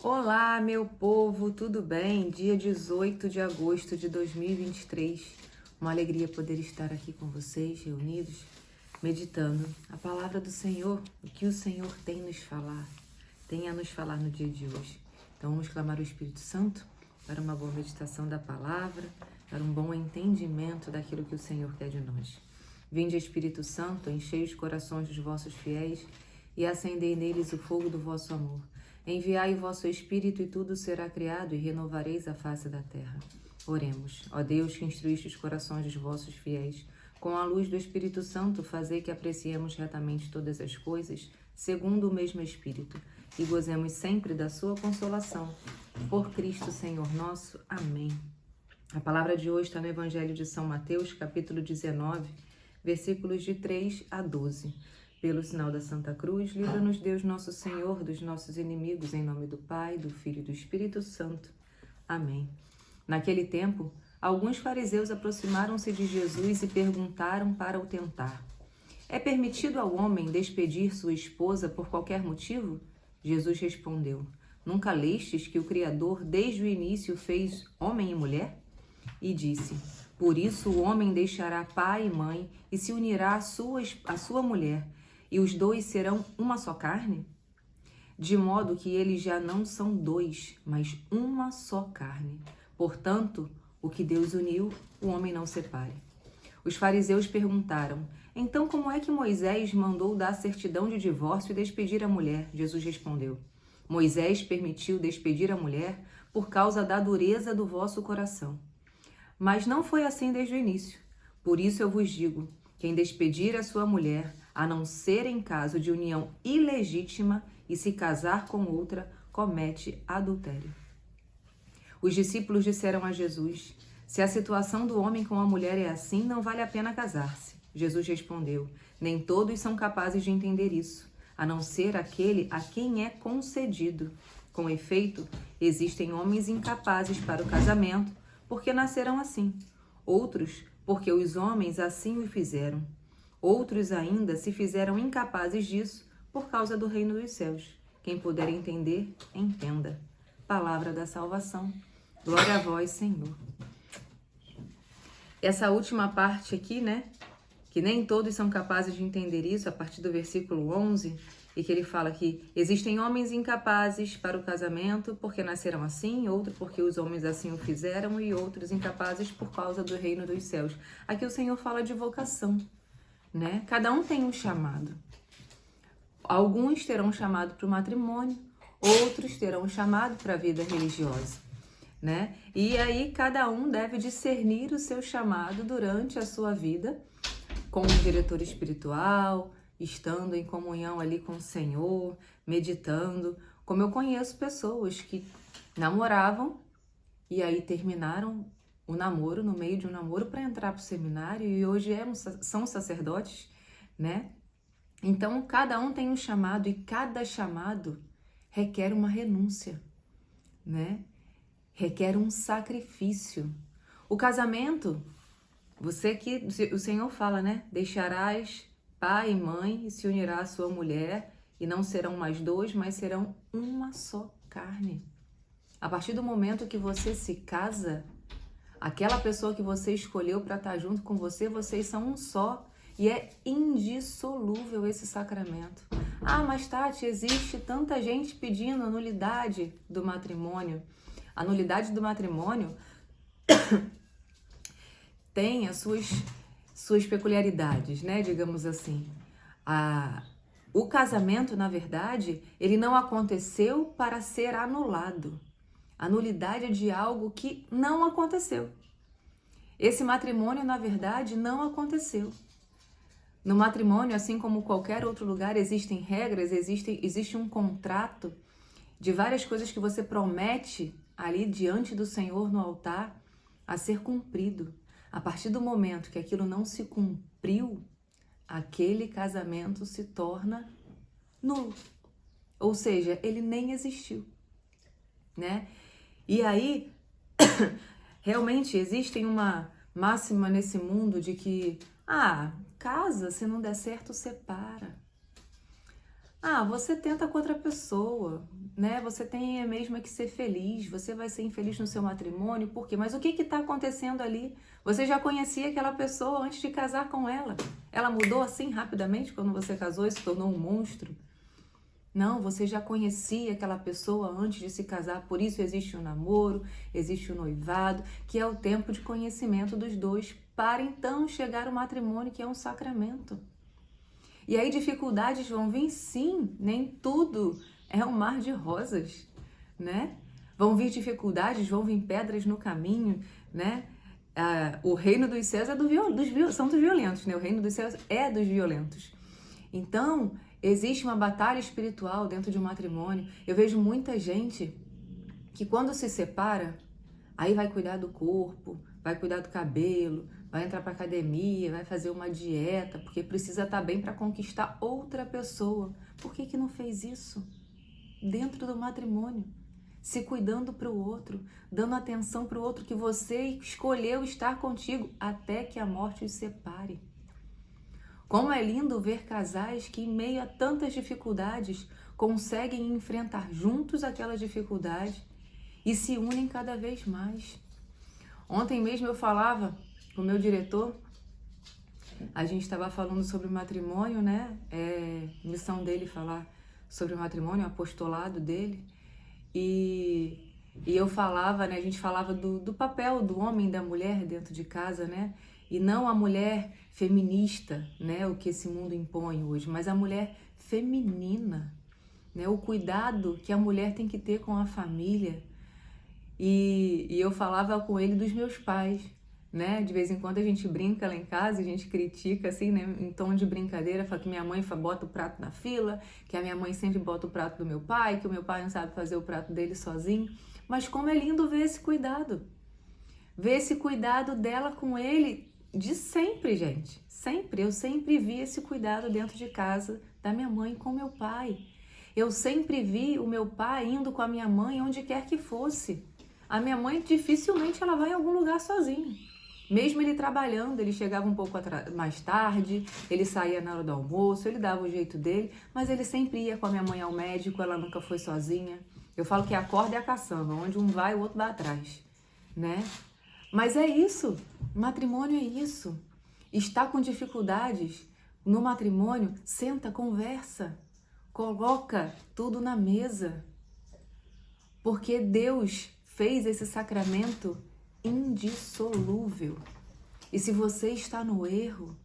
Olá, meu povo, tudo bem? Dia 18 de agosto de 2023. Uma alegria poder estar aqui com vocês, reunidos, meditando a palavra do Senhor, o que o Senhor tem a nos falar no dia de hoje. Então vamos clamar o Espírito Santo para uma boa meditação da palavra, para um bom entendimento daquilo que o Senhor quer de nós. Vinde, Espírito Santo, enchei os corações dos vossos fiéis e acendei neles o fogo do vosso amor. Enviai o vosso Espírito e tudo será criado e renovareis a face da terra. Oremos. Ó Deus, que instruíste os corações dos vossos fiéis, com a luz do Espírito Santo, fazei que apreciemos retamente todas as coisas, segundo o mesmo Espírito, e gozemos sempre da sua consolação. Por Cristo, Senhor nosso. Amém. A palavra de hoje está no Evangelho de São Mateus, capítulo 19, versículos de 3 a 12. Pelo sinal da Santa Cruz, livra-nos Deus nosso Senhor dos nossos inimigos, em nome do Pai, do Filho e do Espírito Santo. Amém. Naquele tempo, alguns fariseus aproximaram-se de Jesus e perguntaram para o tentar: é permitido ao homem despedir sua esposa por qualquer motivo? Jesus respondeu: nunca lestes que o Criador desde o início fez homem e mulher? E disse: por isso o homem deixará pai e mãe e se unirá à sua mulher, e os dois serão uma só carne? De modo que eles já não são dois, mas uma só carne. Portanto, o que Deus uniu, o homem não separe. Os fariseus perguntaram: então como é que Moisés mandou dar certidão de divórcio e despedir a mulher? Jesus respondeu: Moisés permitiu despedir a mulher por causa da dureza do vosso coração. Mas não foi assim desde o início. Por isso eu vos digo: quem despedir a sua mulher, a não ser em caso de união ilegítima, e se casar com outra, comete adultério. Os discípulos disseram a Jesus: se a situação do homem com a mulher é assim, não vale a pena casar-se. Jesus respondeu: nem todos são capazes de entender isso, a não ser aquele a quem é concedido. Com efeito, existem homens incapazes para o casamento, porque nasceram assim. Outros, porque os homens assim o fizeram. Outros ainda se fizeram incapazes disso por causa do reino dos céus. Quem puder entender, entenda. Palavra da salvação. Glória a vós, Senhor. Essa última parte aqui, né? Que nem todos são capazes de entender isso, a partir do versículo 11, e que ele fala que existem homens incapazes para o casamento porque nasceram assim, outros porque os homens assim o fizeram e outros incapazes por causa do reino dos céus. Aqui o Senhor fala de vocação, né? Cada um tem um chamado. Alguns terão chamado para o matrimônio, outros terão chamado para a vida religiosa, né? E aí cada um deve discernir o seu chamado durante a sua vida, com um diretor espiritual, estando em comunhão ali com o Senhor, meditando. Como eu conheço pessoas que namoravam e aí terminaram o namoro, no meio de um namoro, para entrar para o seminário, e hoje são sacerdotes, né? Então, cada um tem um chamado e cada chamado requer uma renúncia, né? Requer um sacrifício. O casamento, o Senhor fala, né? Deixarás pai e mãe e se unirá à sua mulher, e não serão mais dois, mas serão uma só carne. A partir do momento que você se casa, aquela pessoa que você escolheu para estar junto com você, vocês são um só. E é indissolúvel esse sacramento. Ah, mas Tati, existe tanta gente pedindo a nulidade do matrimônio. A nulidade do matrimônio tem as suas peculiaridades, né? Digamos assim. O casamento, na verdade, ele não aconteceu para ser anulado. A nulidade é de algo que não aconteceu. Esse matrimônio, na verdade, não aconteceu. No matrimônio, assim como qualquer outro lugar, existem regras, existe um contrato de várias coisas que você promete ali diante do Senhor no altar a ser cumprido. A partir do momento que aquilo não se cumpriu, aquele casamento se torna nulo. Ou seja, ele nem existiu, né? E aí, realmente existe uma máxima nesse mundo de que, casa, se não der certo, separa. Você tenta com outra pessoa, né? Você tem mesmo que ser feliz, você vai ser infeliz no seu matrimônio, por quê? Mas o que está acontecendo ali? Você já conhecia aquela pessoa antes de casar com ela? Ela mudou assim rapidamente quando você casou e se tornou um monstro? Não, você já conhecia aquela pessoa antes de se casar, por isso existe o namoro, existe o noivado, que é o tempo de conhecimento dos dois, para então chegar ao matrimônio, que é um sacramento. E aí dificuldades vão vir, sim, nem tudo é um mar de rosas, né? Vão vir dificuldades, vão vir pedras no caminho, né? O reino dos céus é são dos violentos, né? O reino dos céus é dos violentos. Então, existe uma batalha espiritual dentro de um matrimônio. Eu vejo muita gente que quando se separa, aí vai cuidar do corpo, vai cuidar do cabelo, vai entrar para academia, vai fazer uma dieta, porque precisa estar bem para conquistar outra pessoa. Por que não fez isso dentro do matrimônio? Se cuidando para o outro, dando atenção para o outro que você escolheu estar contigo até que a morte os separe. Como é lindo ver casais que, em meio a tantas dificuldades, conseguem enfrentar juntos aquela dificuldade e se unem cada vez mais. Ontem mesmo eu falava com o meu diretor, a gente estava falando sobre o matrimônio, né? Missão dele falar sobre o matrimônio, o apostolado dele. E eu falava, né? A gente falava do papel do homem e da mulher dentro de casa, né? E não a mulher feminista, né? O que esse mundo impõe hoje, mas a mulher feminina, né? O cuidado que a mulher tem que ter com a família. E eu falava com ele dos meus pais, né? De vez em quando a gente brinca lá em casa, a gente critica assim, né? Em tom de brincadeira, fala que minha mãe bota o prato na fila, que a minha mãe sempre bota o prato do meu pai, que o meu pai não sabe fazer o prato dele sozinho. Mas como é lindo ver esse cuidado. Ver esse cuidado dela com ele de sempre, gente. Sempre. Eu sempre vi esse cuidado dentro de casa da minha mãe com meu pai. Eu sempre vi o meu pai indo com a minha mãe onde quer que fosse. A minha mãe dificilmente ela vai em algum lugar sozinha. Mesmo ele trabalhando, ele chegava um pouco mais tarde, ele saía na hora do almoço, ele dava o jeito dele, mas ele sempre ia com a minha mãe ao médico, ela nunca foi sozinha. Eu falo que a corda é a caçamba, onde um vai, o outro vai atrás, né? Mas é isso, matrimônio é isso. Está com dificuldades no matrimônio, senta, conversa, coloca tudo na mesa. Porque Deus fez esse sacramento indissolúvel. E se você está no erro,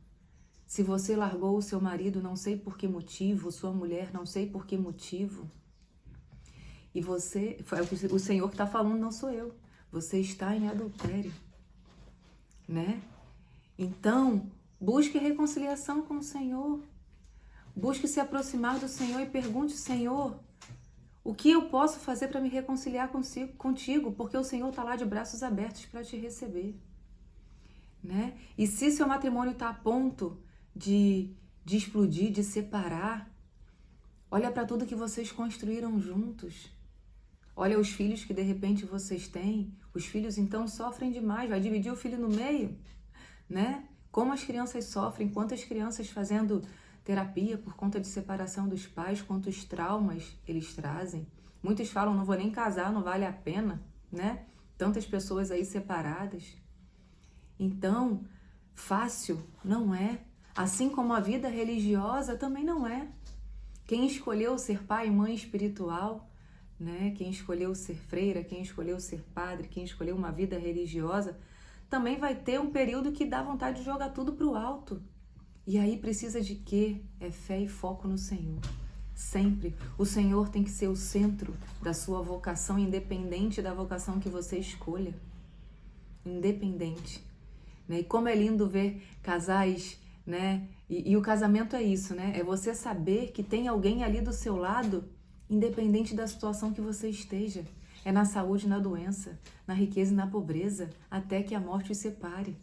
se você largou o seu marido não sei por que motivo, sua mulher não sei por que motivo, e você, o Senhor que está falando, não sou eu, você está em adultério, né? Então, busque reconciliação com o Senhor, busque se aproximar do Senhor e pergunte, Senhor, o que eu posso fazer para me reconciliar contigo? Porque o Senhor está lá de braços abertos para te receber, né? E se seu matrimônio está a ponto de explodir, de separar, olha para tudo que vocês construíram juntos. Olha os filhos que de repente vocês têm. Os filhos então sofrem demais. Vai dividir o filho no meio, né? Como as crianças sofrem, quantas crianças fazendo terapia por conta de separação dos pais, quantos traumas eles trazem. Muitos falam, não vou nem casar, não vale a pena, né? Tantas pessoas aí separadas. Então, fácil não é. Assim como a vida religiosa também não é. Quem escolheu ser pai e mãe espiritual, né? Quem escolheu ser freira, quem escolheu ser padre, quem escolheu uma vida religiosa, também vai ter um período que dá vontade de jogar tudo para o alto. E aí precisa de quê? É fé e foco no Senhor. Sempre. O Senhor tem que ser o centro da sua vocação, independente da vocação que você escolha. Independente. Né? E como é lindo ver casais, né? E o casamento é isso, né? É você saber que tem alguém ali do seu lado, independente da situação que você esteja. É na saúde e na doença, na riqueza e na pobreza, até que a morte os separe.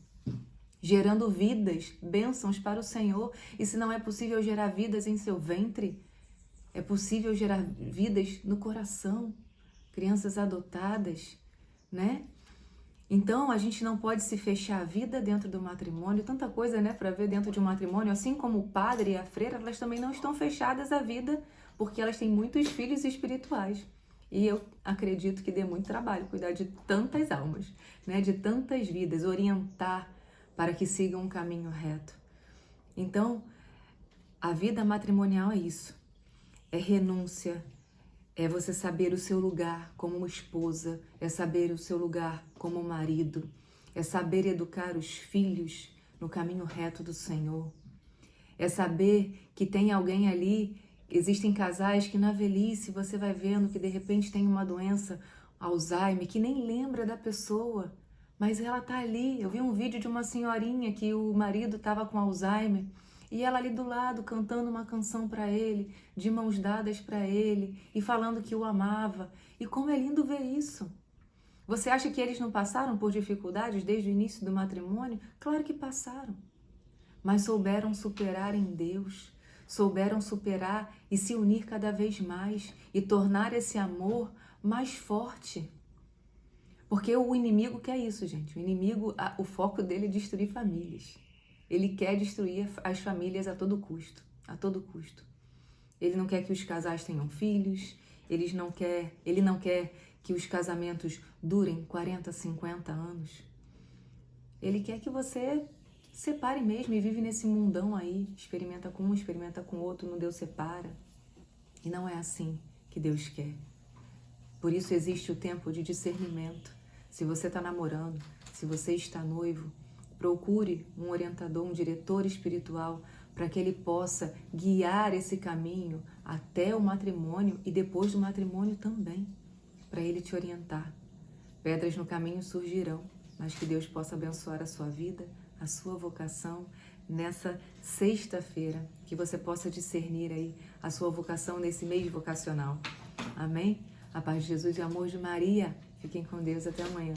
Gerando vidas, bênçãos para o Senhor. E se não é possível gerar vidas em seu ventre, é possível gerar vidas no coração. Crianças adotadas, né? Então, a gente não pode se fechar a vida dentro do matrimônio. Tanta coisa, né, para ver dentro de um matrimônio. Assim como o padre e a freira, elas também não estão fechadas à vida porque elas têm muitos filhos espirituais. E eu acredito que dê muito trabalho cuidar de tantas almas, né? De tantas vidas, orientar para que sigam um caminho reto. Então, a vida matrimonial é isso. É renúncia, é você saber o seu lugar como uma esposa, é saber o seu lugar como marido, é saber educar os filhos no caminho reto do Senhor. É saber que tem alguém ali, existem casais que na velhice você vai vendo que de repente tem uma doença, Alzheimer, que nem lembra da pessoa, mas ela tá ali. Eu vi um vídeo de uma senhorinha que o marido estava com Alzheimer e ela ali do lado cantando uma canção para ele, de mãos dadas para ele e falando que o amava. E como é lindo ver isso. Você acha que eles não passaram por dificuldades desde o início do matrimônio? Claro que passaram. Mas souberam superar em Deus, souberam superar e se unir cada vez mais e tornar esse amor mais forte. Porque o inimigo quer isso, gente. O inimigo, o foco dele é destruir famílias. Ele quer destruir as famílias a todo custo, a todo custo. Ele não quer que os casais tenham filhos, ele não quer que os casamentos durem 40, 50 anos. Ele quer que você separe mesmo e vive nesse mundão aí, experimenta com um, experimenta com o outro, não Deus separa. E não é assim que Deus quer. Por isso existe o tempo de discernimento. Se você está namorando, se você está noivo, procure um orientador, um diretor espiritual, para que ele possa guiar esse caminho até o matrimônio e depois do matrimônio também, para ele te orientar. Pedras no caminho surgirão, mas que Deus possa abençoar a sua vida, a sua vocação, nessa sexta-feira, que você possa discernir aí a sua vocação nesse mês vocacional. Amém? A paz de Jesus e o amor de Maria. Fiquem com Deus. Até amanhã.